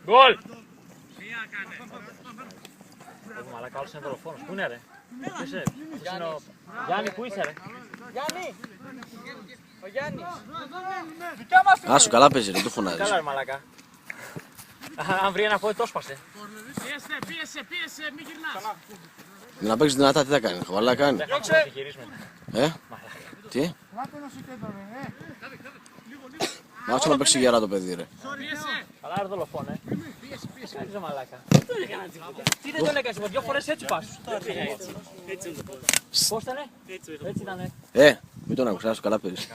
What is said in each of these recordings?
Γκολ! Μαλάκα, όλος είναι δολοφόνος. Πού είναι ρε? Πού είσαι? Γιάννη, πού είσαι ρε? Γιάννη! Ο Γιάννης! Άσου, καλά παίζει ρε, του φωνάζεις. Καλά ρε μαλάκα. Αν βρει ένα πόδι το σπάσε. Πίεσε, μην γυρνάς. Για να παίξεις δυνατά τι θα κάνει, χαβαλά κάνει. Δεν θα το γυρίσουμε. Τι? Άσου να παίξει γερά το παιδί ρε. Καλά ρε δολοφόνε. Κάνεις ρε μαλάκα. Τι δεν τον έκανες, δυο φορές έτσι πας. Πώς ήτανε? Έτσι ήτανε. Μην τον άκουσες, άσου, καλά παίζεις.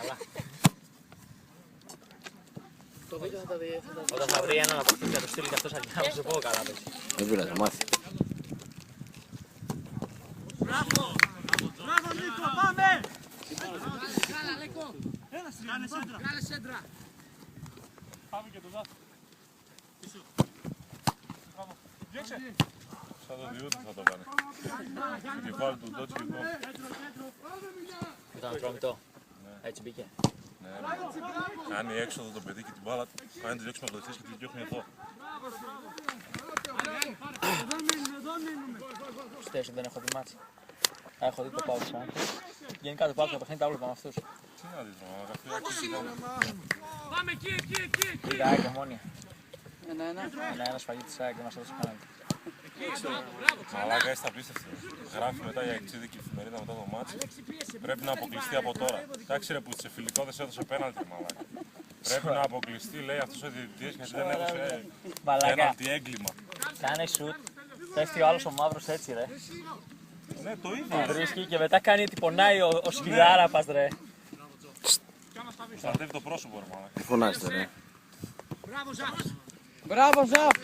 Όταν θα βρει έναν από αυτούς για το στείλει και αυτός θα σου πω καλά παίζει. Δεν πειράζει, μάθει. Μπράβο Νίκο, πάμε! Κάνε σέντρα. Πάμε και το δάφο. Σαν το διούτι θα το κάνει. Και βάλει τον τότσι και κόμμα. Ήταν τρομητό. Έτσι μπήκε. Κάνει έξοδο το παιδί και την μπάλα, πάει να τη διώξει μακροδευτές και τη διώχνει εδώ. Πιστεύεις ότι δεν έχω δει μάτς? Έχω δει το ΠΑΟΚ σαν. Γενικά το ΠΑΟΚ το παιχνίδι τα βλέπω με αυτούς. Τι να δεις μάμα, Πάμε εκεί. Λίγα ΑΕΚ Ομόνια. Ένα σφαγή της ΑΕΚ δεν μας έδωσε κανένα. Μαλάκα, είσαι απίστευτο. Γράφει μετά η Αεξίδικη εφημερίδα μετά το μάτς. Πρέπει να αποκλειστεί από τώρα. Εντάξει ρε που σε φιλικό δεν σε έδωσε πέναλτι μαλάκα. Πρέπει να αποκλειστεί λέει αυτός ο διαιτητής γιατί δεν έδωσε πέναλτι έγκλημα. Κάνε σουτ. Πέφτει ο άλλος ο μαύρος έτσι ρε. Ναι, το ίδιο. Βρίσκει και μετά κάνει ότι πονάει ο Σφιδάραπας ρε. Σταρτεύει το πρόσωπο ρε μαλάκα. Τι φωνάζετε ρε. Μπράβο Ζαπ!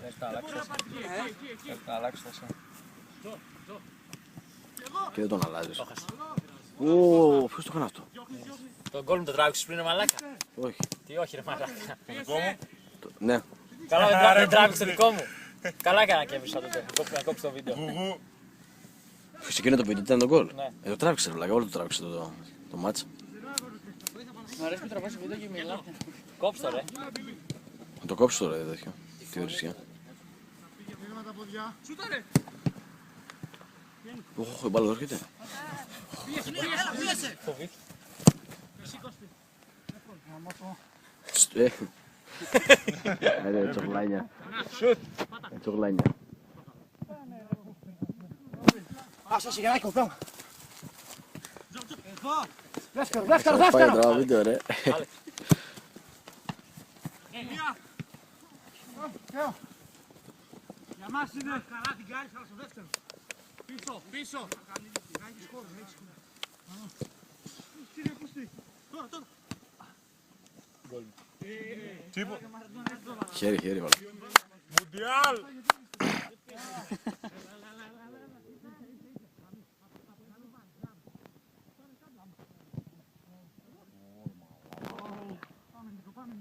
Θες να αλλάξεις εσύ. Και δεν τον αλλάζεις. Ποιος το έκανε αυτό? Το γκολ μου το τράβηξες πριν ρε μαλάκα. Όχι. Τι όχι ρε μαλάκα. Δικό μου. Ναι. Καλά δεν τράβηξε το δικό μου. Καλά έκανα και έβρισα τότε. Να κόψει το βίντεο. Σε εκείνο το βίντεο ήταν το γκολ. Ναι. Το τράβηξε ρε, όλο το τράβηξε το μάτς. Μ' αρέσει που τραβάς βίντεο και μιλάω. Κόψε το ρε. Θα το κόψω τώρα τέτοιο. Τι ορισιά. Οχ, η μπάλα έρχεται. Φοβήθηκε. Τσογλάνια. Τσογλάνια. Άσε σιγαράκι, πάμε. Δεύτερο. Πάει να τραβά βίντεο ρε. Για μας είναι καλά την κάνεις, αλλά στο δεύτερο. Πίσω. Τώρα. Τίποτα. Χέρι βάλε. Μουντιάλ. Πάμε.